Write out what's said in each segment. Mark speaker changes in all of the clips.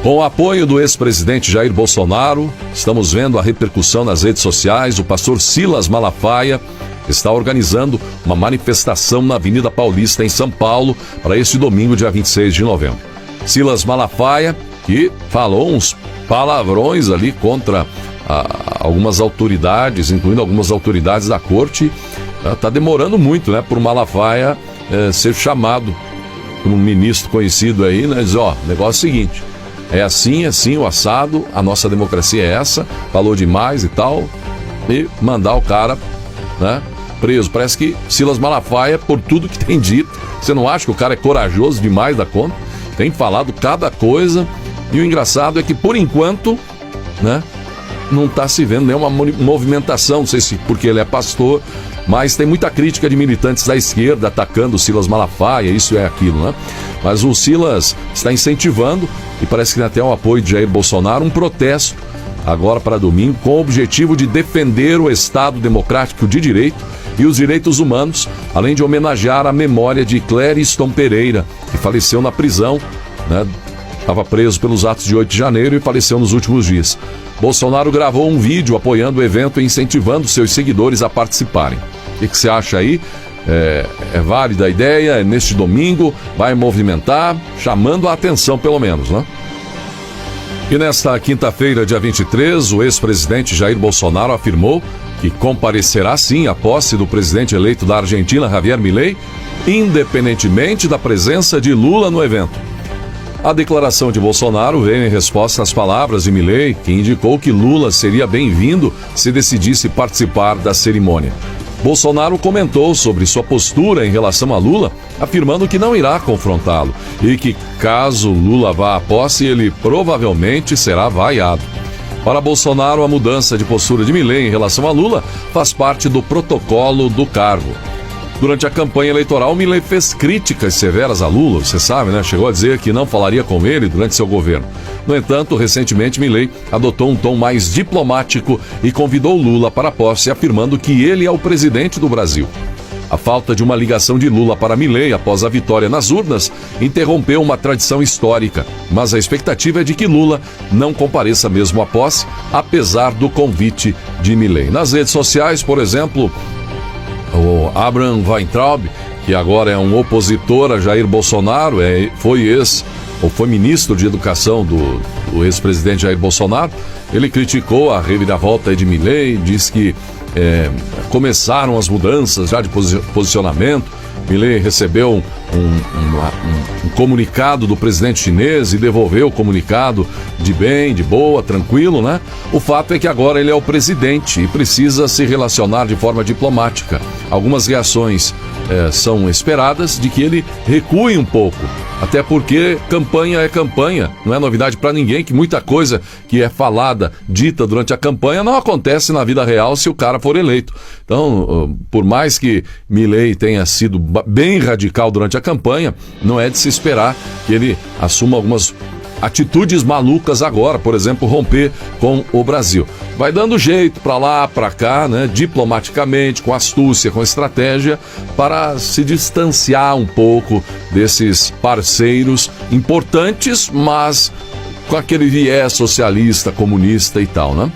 Speaker 1: Com o apoio do ex-presidente Jair Bolsonaro, estamos vendo a repercussão nas redes sociais. O pastor Silas Malafaia está organizando uma manifestação na Avenida Paulista, em São Paulo, para este domingo, dia 26 de novembro. Silas Malafaia, que falou uns palavrões ali contra algumas autoridades, incluindo algumas autoridades da corte. Está demorando muito, né, por Malafaia ser chamado por um ministro conhecido aí, né, diz, o negócio é o seguinte, é assim, o assado, a nossa democracia é essa, falou demais e tal, e mandar o cara, né, preso. Parece que Silas Malafaia, por tudo que tem dito, você não acha que o cara é corajoso demais da conta? Tem falado cada coisa, e o engraçado é que, por enquanto, né, não está se vendo nenhuma movimentação, não sei se porque ele é pastor, mas tem muita crítica de militantes da esquerda atacando o Silas Malafaia, isso é aquilo, né? Mas o Silas está incentivando, e parece que tem até o apoio de Jair Bolsonaro, um protesto agora para domingo, com o objetivo de defender o Estado democrático de direito e os direitos humanos, além de homenagear a memória de Clériston Pereira, que faleceu na prisão, né? Estava preso pelos atos de 8 de janeiro e faleceu nos últimos dias. Bolsonaro gravou um vídeo apoiando o evento e incentivando seus seguidores a participarem. O que você acha aí? É válida a ideia? Neste domingo vai movimentar, chamando a atenção pelo menos, né? E nesta quinta-feira, dia 23, o ex-presidente Jair Bolsonaro afirmou que comparecerá sim à posse do presidente eleito da Argentina, Javier Milei, independentemente da presença de Lula no evento. A declaração de Bolsonaro veio em resposta às palavras de Milei, que indicou que Lula seria bem-vindo se decidisse participar da cerimônia. Bolsonaro comentou sobre sua postura em relação a Lula, afirmando que não irá confrontá-lo e que, caso Lula vá à posse, ele provavelmente será vaiado. Para Bolsonaro, a mudança de postura de Milei em relação a Lula faz parte do protocolo do cargo. Durante a campanha eleitoral, Milei fez críticas severas a Lula, você sabe, né? Chegou a dizer que não falaria com ele durante seu governo. No entanto, recentemente, Milei adotou um tom mais diplomático e convidou Lula para a posse, afirmando que ele é o presidente do Brasil. A falta de uma ligação de Lula para Milei após a vitória nas urnas interrompeu uma tradição histórica, mas a expectativa é de que Lula não compareça mesmo à posse, apesar do convite de Milei. Nas redes sociais, por exemplo, o Abraham Weintraub, que agora é um opositor a Jair Bolsonaro, foi ministro de Educação do ex-presidente Jair Bolsonaro, ele criticou a reviravolta de Milei, diz que começaram as mudanças já de posicionamento. Milei recebeu um comunicado do presidente chinês e devolveu o comunicado de bem, de boa, tranquilo, né? O fato é que agora ele é o presidente e precisa se relacionar de forma diplomática. Algumas reações são esperadas de que ele recue um pouco, até porque campanha é campanha, não é novidade para ninguém que muita coisa que é falada, dita durante a campanha não acontece na vida real se o cara for eleito. Então, por mais que Milei tenha sido bem radical durante a campanha, não é de se esperar que ele assuma algumas atitudes malucas agora, por exemplo, romper com o Brasil. Vai dando jeito para lá, para cá, né, diplomaticamente, com astúcia, com estratégia, para se distanciar um pouco desses parceiros importantes, mas com aquele viés socialista, comunista e tal, né?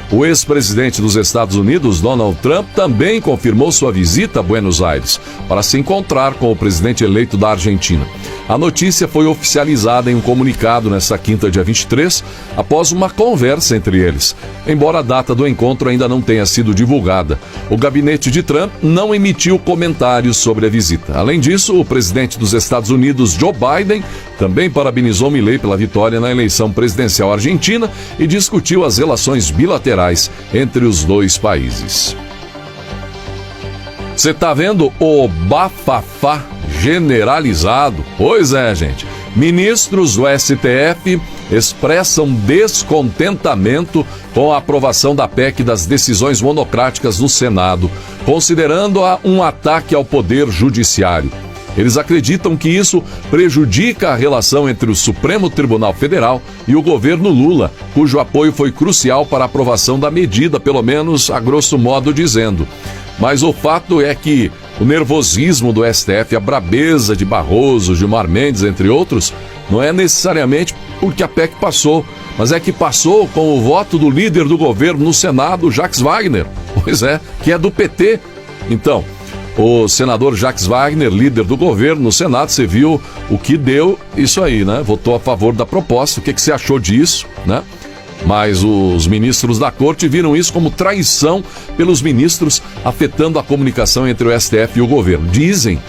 Speaker 1: O ex-presidente dos Estados Unidos, Donald Trump, também confirmou sua visita a Buenos Aires para se encontrar com o presidente eleito da Argentina. A notícia foi oficializada em um comunicado nesta quinta, dia 23, após uma conversa entre eles, embora a data do encontro ainda não tenha sido divulgada. O gabinete de Trump não emitiu comentários sobre a visita. Além disso, o presidente dos Estados Unidos, Joe Biden, também parabenizou Milei pela vitória na eleição presidencial argentina e discutiu as relações bilaterais entre os dois países. Você tá vendo o bafafá generalizado? Pois é, gente. Ministros do STF expressam descontentamento com a aprovação da PEC das decisões monocráticas no Senado, considerando-a um ataque ao poder judiciário. Eles acreditam que isso prejudica a relação entre o Supremo Tribunal Federal e o governo Lula, cujo apoio foi crucial para a aprovação da medida, pelo menos a grosso modo dizendo. Mas o fato é que o nervosismo do STF, a brabeza de Barroso, Gilmar Mendes, entre outros, não é necessariamente porque a PEC passou, mas é que passou com o voto do líder do governo no Senado, Jacques Wagner. Pois é, que é do PT. Então, o senador Jacques Wagner, líder do governo no Senado, você viu o que deu isso aí, né? Votou a favor da proposta. O que você achou disso, né? Mas os ministros da corte viram isso como traição pelos ministros, afetando a comunicação entre o STF e o governo. Dizem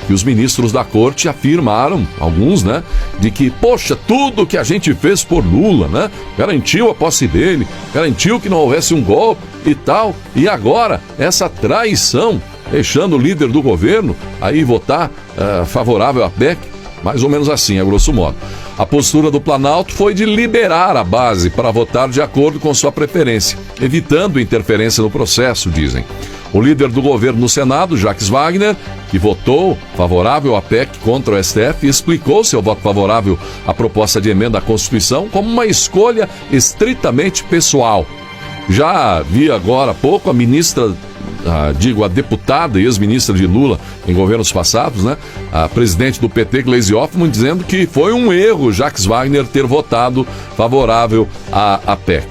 Speaker 1: que os ministros da corte afirmaram, alguns, né, de que, poxa, tudo que a gente fez por Lula, né, garantiu a posse dele, garantiu que não houvesse um golpe e tal, e agora essa traição, deixando o líder do governo aí votar favorável à PEC, mais ou menos assim, a grosso modo. A postura do Planalto foi de liberar a base para votar de acordo com sua preferência, evitando interferência no processo, dizem. O líder do governo no Senado, Jacques Wagner, que votou favorável à PEC contra o STF, explicou seu voto favorável à proposta de emenda à Constituição como uma escolha estritamente pessoal. Já vi agora há pouco a ministra, a deputada e ex-ministra de Lula em governos passados, né? A presidente do PT, Gleisi Hoffmann, dizendo que foi um erro Jacques Wagner ter votado favorável à PEC.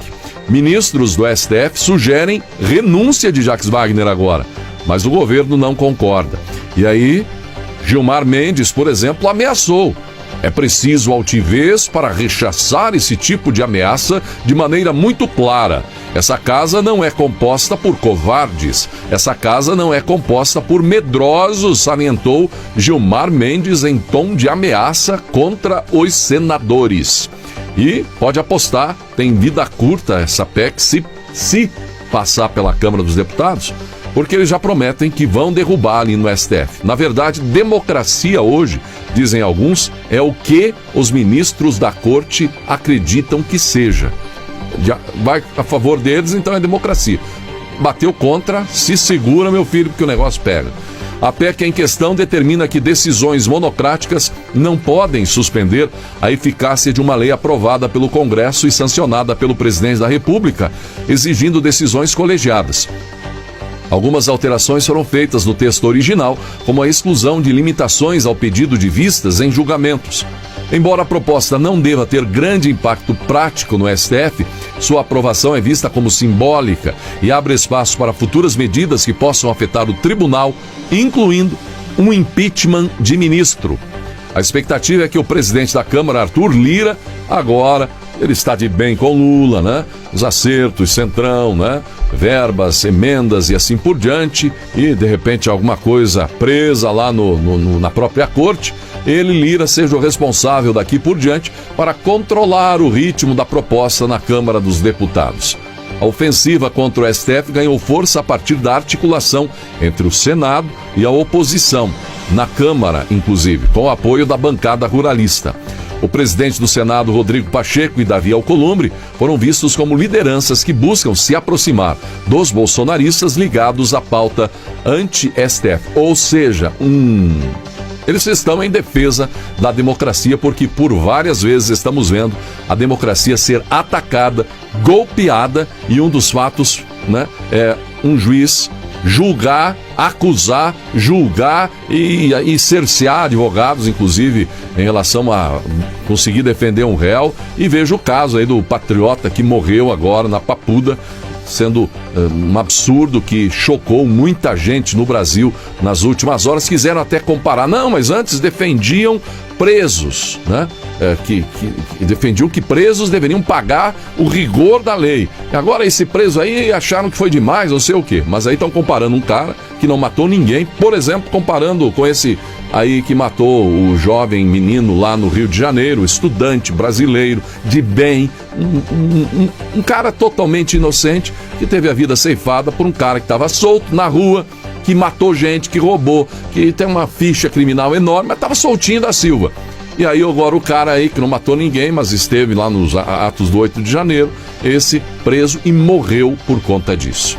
Speaker 1: Ministros do STF sugerem renúncia de Jacques Wagner agora, mas o governo não concorda. E aí, Gilmar Mendes, por exemplo, ameaçou. É preciso altivez para rechaçar esse tipo de ameaça de maneira muito clara. Essa casa não é composta por covardes. Essa casa não é composta por medrosos, salientou Gilmar Mendes em tom de ameaça contra os senadores. E pode apostar, tem vida curta essa PEC se passar pela Câmara dos Deputados, porque eles já prometem que vão derrubar ali no STF. Na verdade, democracia hoje, dizem alguns, é o que os ministros da corte acreditam que seja. Já vai a favor deles, então é democracia. Bateu contra, se segura, meu filho, porque o negócio pega. A PEC em questão determina que decisões monocráticas não podem suspender a eficácia de uma lei aprovada pelo Congresso e sancionada pelo presidente da República, exigindo decisões colegiadas. Algumas alterações foram feitas no texto original, como a exclusão de limitações ao pedido de vistas em julgamentos. Embora a proposta não deva ter grande impacto prático no STF, sua aprovação é vista como simbólica e abre espaço para futuras medidas que possam afetar o tribunal, incluindo um impeachment de ministro. A expectativa é que o presidente da Câmara, Arthur Lira, agora ele está de bem com Lula, né? Os acertos, centrão, né? Verbas, emendas e assim por diante, e de repente alguma coisa presa lá na própria corte, ele, Lira, seja o responsável daqui por diante para controlar o ritmo da proposta na Câmara dos Deputados. A ofensiva contra o STF ganhou força a partir da articulação entre o Senado e a oposição, na Câmara, inclusive, com o apoio da bancada ruralista. O presidente do Senado, Rodrigo Pacheco, e Davi Alcolumbre foram vistos como lideranças que buscam se aproximar dos bolsonaristas ligados à pauta anti-STF. Ou seja, eles estão em defesa da democracia, porque por várias vezes estamos vendo a democracia ser atacada, golpeada, e um dos fatos, né, é um juiz julgar, acusar, julgar e cercear advogados, inclusive, em relação a conseguir defender um réu. E veja o caso aí do patriota que morreu agora na Papuda, sendo um absurdo que chocou muita gente no Brasil nas últimas horas. Quiseram até comparar, não, mas antes defendiam presos, né? Que defendiam que presos deveriam pagar o rigor da lei. E agora esse preso aí acharam que foi demais, não sei o quê. Mas aí estão comparando um cara que não matou ninguém, por exemplo, comparando com esse aí que matou o jovem menino lá no Rio de Janeiro, estudante brasileiro, de bem, um cara totalmente inocente, que teve a vida ceifada por um cara que estava solto na rua, que matou gente, que roubou, que tem uma ficha criminal enorme, mas estava soltinho da Silva. E aí agora o cara aí que não matou ninguém, mas esteve lá nos atos do 8 de janeiro, esse preso e morreu por conta disso.